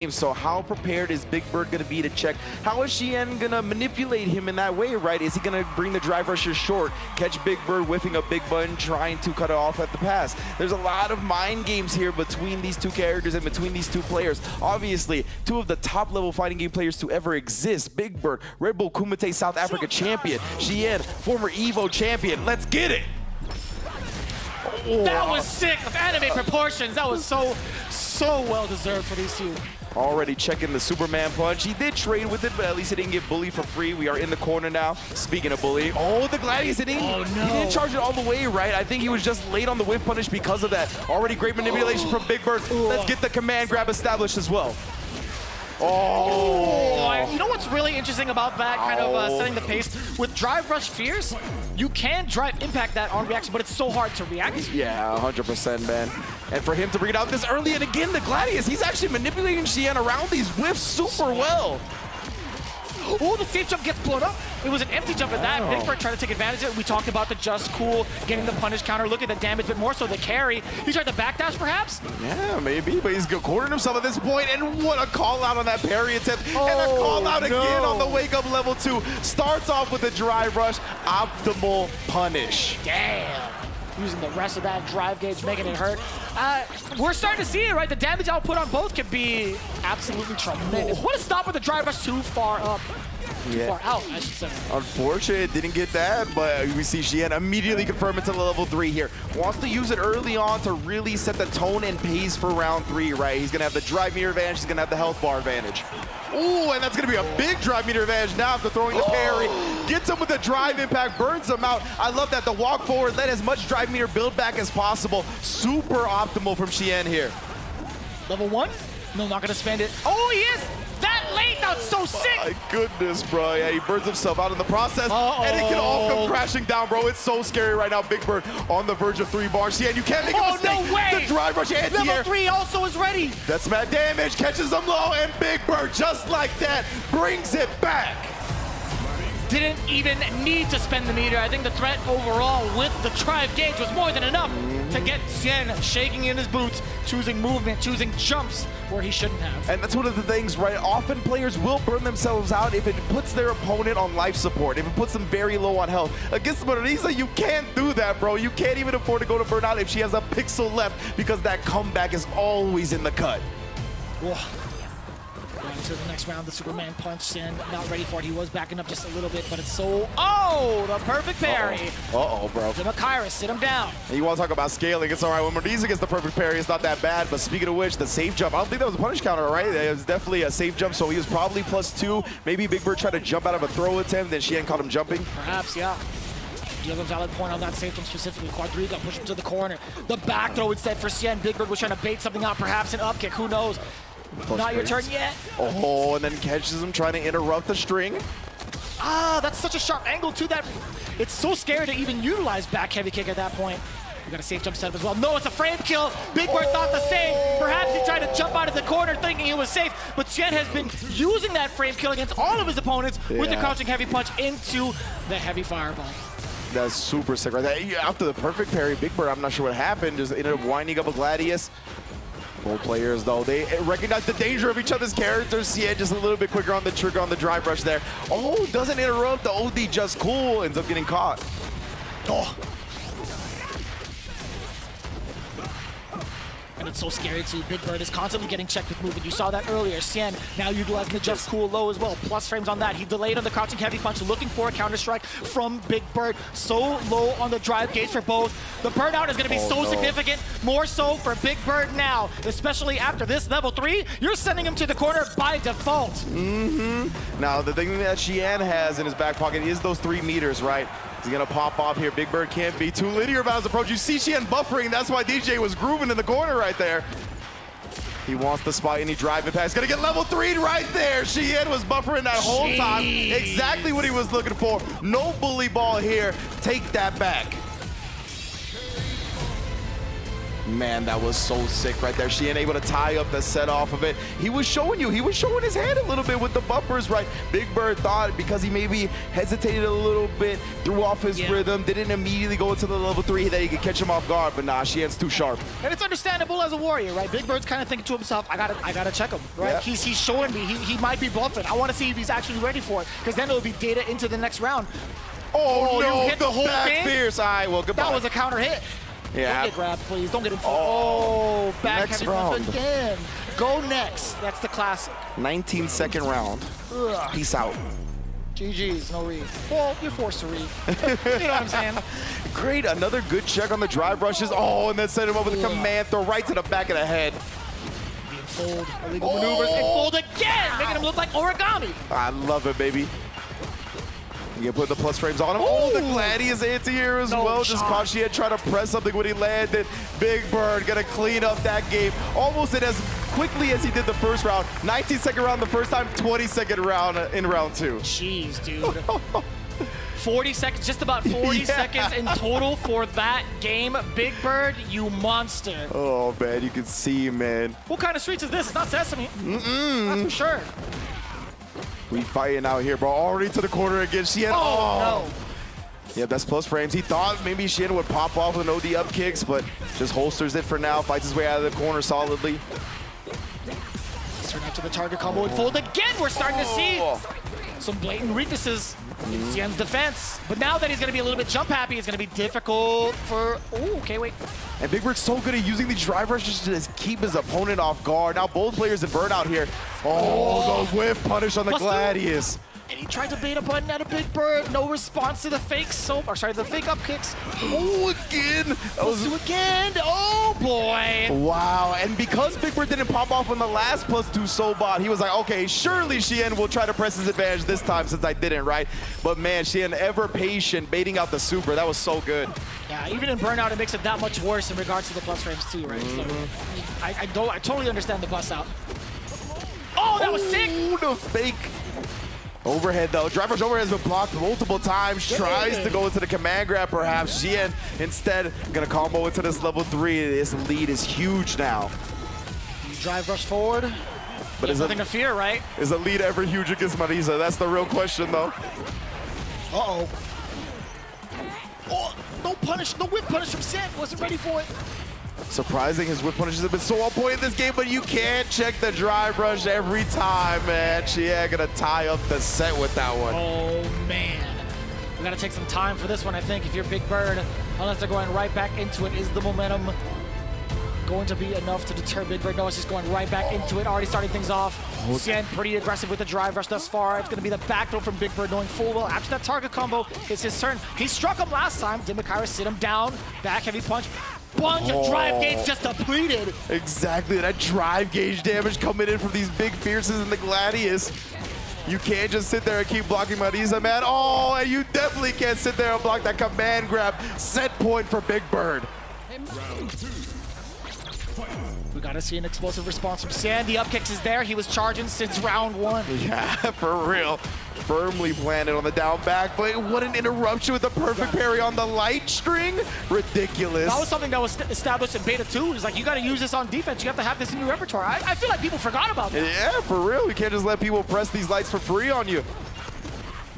So how prepared is Bigbird going to be to check? How is Xian going to manipulate him in that way, right? Is he going to bring the drive rusher short, catch Bigbird whiffing a big button, trying to cut it off at the pass? There's a lot of mind games here between these two characters and between these two players. Obviously, two of the top-level fighting game players to ever exist. Bigbird, Red Bull Kumite South Africa champion. Xian, former EVO champion. Let's get it! Oh, that was sick of anime proportions. That was so well deserved for these two. Already checking the Superman punch. He did trade with it, but at least he didn't get bullied for free. We are in the corner now. Speaking of bullying, oh, the Gladius hitting. Oh, no. He didn't charge it all the way, right? I think he was just late on the whiff punish because of that. Already great manipulation from Bigbird. Let's get the command grab established as well. Oh! You know what's really interesting about that kind of setting the pace? With Drive Rush Fierce, you can drive impact that on reaction, but it's so hard to react. Yeah, 100%, man. And for him to bring it out this early, and again, the Gladius, he's actually manipulating Xian around these whiffs super well. Oh, the safe jump gets blown up. It was an empty jump at that. Bigbird tried to take advantage of it. We talked about the just cool, getting the punish counter. Look at the damage, but more so the carry. He tried to backdash, perhaps? Yeah, maybe, but he's cornering himself at this point. And what a call out on that parry attempt. And a call out again on the wake up level 2. Starts off with a drive rush. Optimal punish. Damn. Using the rest of that drive gauge, making it hurt. We're starting to see it, right? The damage output on both could be absolutely tremendous. What a stop with the drive rush too far up. Too far out, I should say. Unfortunate, it didn't get that, but we see Xian immediately confirm it to level 3 here. Wants to use it early on to really set the tone and pace for round 3, right? He's gonna have the drive meter advantage, he's gonna have the health bar advantage. Ooh, and that's gonna be a big drive meter advantage now after throwing the parry. Gets him with the drive impact, burns him out. I love that, the walk forward, let as much drive meter build back as possible. Super optimal from Xian here. Level 1? No, not gonna spend it. Oh, he is! That late, that's so sick! My goodness, bro. Yeah, he burns himself out in the process, and it can all come crashing down, bro. It's so scary right now. Bigbird on the verge of 3 bars. Yeah, you can't make a mistake. No way! The drive rush anti-air. Level 3 also is ready. That's mad damage, catches him low, and Bigbird, just like that, brings it back. Didn't even need to spend the meter. I think the threat overall with the drive gauge was more than enough to get Xian shaking in his boots, choosing movement, choosing jumps where he shouldn't have. And that's one of the things, right? Often players will burn themselves out if it puts their opponent on life support, if it puts them very low on health. Against MARISA, you can't do that, bro. You can't even afford to go to burnout if she has a pixel left, because that comeback is always in the cut. Whoa. To the next round, the Superman punch, and not ready for it. He was backing up just a little bit, but it's so... Oh, the perfect parry. Uh-oh, bro. Zimakairis, sit him down. And you want to talk about scaling, it's all right. When MARISA gets the perfect parry, it's not that bad. But speaking of which, the safe jump, I don't think that was a punish counter, right? It was definitely a safe jump, so he was probably +2. Maybe Bigbird tried to jump out of a throw attempt, then Xian caught him jumping. Perhaps, yeah. You have a valid point on that safe jump specifically. Quadriga push him to the corner. The back throw instead for Xian. Bigbird was trying to bait something out, perhaps an up kick, who knows? Not your turn yet. Oh, and then catches him trying to interrupt the string. Ah, that's such a sharp angle too that it's so scary to even utilize back heavy kick at that point. We got a safe jump setup as well. No, it's a frame kill. Bigbird thought the same. Perhaps he tried to jump out of the corner thinking it was safe, but Xian has been using that frame kill against all of his opponents with the crouching heavy punch into the heavy fireball. That's super sick right there. After the perfect parry, Bigbird, I'm not sure what happened, just ended up winding up a Gladius. Both players, though, they recognize the danger of each other's characters. Yeah, just a little bit quicker on the trigger on the drive rush there. Oh, doesn't interrupt. The OD just cool. Ends up getting caught. Oh. And it's so scary too. Bigbird is constantly getting checked with movement. You saw that earlier. Xian now utilizing the just cool low as well. Plus frames on that. He delayed on the crouching heavy punch, looking for a counter strike from Bigbird. So low on the drive gauge for both. The burnout is going to be significant, more so for Bigbird now, especially after this level 3. You're sending him to the corner by default. Now, the thing that Xian has in his back pocket is those 3 meters, right? He's gonna pop off here. Bigbird can't be too linear about his approach. You see Xian buffering. That's why DJ was grooving in the corner right there. He wants the spot any drive impact. He's gonna get level 3 right there. Xian was buffering that whole time. Exactly what he was looking for. No bully ball here. Take that back. Man, that was so sick right there. Xian able to tie up the set off of it. He was showing his hand a little bit with the buffers, right? Bigbird thought because he maybe hesitated a little bit, threw off his rhythm, didn't immediately go into the level 3 that he could catch him off guard, but nah, Xian's too sharp. And it's understandable as a warrior, right? Bigbird's kind of thinking to himself, I gotta check him, right? Yeah. He's showing me he might be bluffing. I want to see if he's actually ready for it, because then it'll be data into the next round. Oh, you no, hit the whole back thing? fierce. All right, well, goodbye. That was a counter hit. Yeah. Don't get grabbed, please. Don't get in front. Oh, back next heavy round. punch again. Go next. That's the classic. 19-second round. Ugh. Peace out. GG's, no read. Well, you're forced to read. You know what I'm saying? Great, another good check on the drive rushes. Oh, and then set him up with a command throw right to the back of the head. Being fold, illegal maneuvers, and fold again, making him look like origami. I love it, baby. You can put the plus frames on him. Oh, the Gladius anti-here as well. Just caught Xian trying to press something when he landed. Bigbird gonna clean up that game. Almost in as quickly as he did the first round. 19-second round the first time, 20-second round in round 2. Jeez, dude. 40 seconds, just about 40 seconds in total for that game. Bigbird, you monster. Oh, man, you can see, man. What kind of streets is this? It's not Sesame. That's for sure. We fighting out here, bro. Already to the corner again. Xian. Oh, no. Yeah, that's plus frames. He thought maybe Xian would pop off with an OD up kicks, but just holsters it for now. Fights his way out of the corner solidly. Let's turn out to the target combo and fold again. We're starting to see some blatant weaknesses in Xian's defense. But now that he's going to be a little bit jump happy, it's going to be difficult for... Oh, okay, wait. And Bigbird's so good at using these drive rushes to just keep his opponent off guard. Now both players in burnout here. Oh, the whiff punish on the Gladius. And he tried to bait a button at a Bigbird. No response to the fake the fake up kicks. Oh, again. Let's do again. Oh, boy. Wow, and because Bigbird didn't pop off on the last +2 Sobot, he was like, okay, surely Xian will try to press his advantage this time since I didn't, right? But man, Xian ever patient, baiting out the super. That was so good. Yeah, even in burnout, it makes it that much worse in regards to the plus frames too, right? So I totally understand the bust out. Oh, that was sick! Ooh, the fake overhead though. Drive rush overhead has been blocked multiple times. Tries to go into the command grab perhaps. Xian instead gonna combo into this level 3. This lead is huge now. You drive rush forward. But is nothing to fear, right? Is the lead ever huge against MARISA? That's the real question though. Uh-oh. Oh, no punish, no whip punish from Xian. Wasn't ready for it. Surprising, his whip punishes have been so on point in this game, but you can't check the drive rush every time, man. Xian gonna tie up the set with that one. Oh, man. We gotta take some time for this one, I think, if you're Bigbird. Unless they're going right back into it. Is the momentum going to be enough to deter Bigbird? No, it's just going right back into it. Already starting things off. Xian pretty aggressive with the drive rush thus far. It's gonna be the back throw from Bigbird, knowing full well after that target combo, it's his turn. He struck him last time. Did Makara sit him down? Back heavy punch. Bunch of drive gauge just depleted. Exactly, that drive gauge damage coming in from these big fierces and the Gladius. You can't just sit there and keep blocking MARISA, man. Oh, and you definitely can't sit there and block that command grab. Set point for Bigbird. We gotta see an explosive response from Xian. The up kicks is there. He was charging since round 1. Yeah, for real. Firmly planted on the down back, but what an interruption with the perfect parry on the light string. Ridiculous. That was something that was established in beta 2. It's like, you gotta use this on defense. You have to have this in your repertoire. I feel like people forgot about that. Yeah, for real. You can't just let people press these lights for free on you.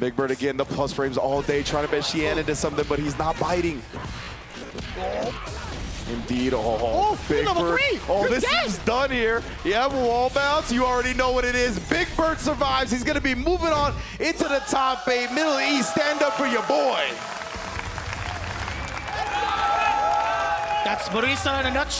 Bigbird again, the plus frames all day, trying to bet Xian into something, but he's not biting. Indeed, Bigbird. Oh, this is done here. Yeah, wall bounce. You already know what it is. Bigbird survives. He's going to be moving on into the top 8. Middle East, stand up for your boy. That's MARISA in a nutshell.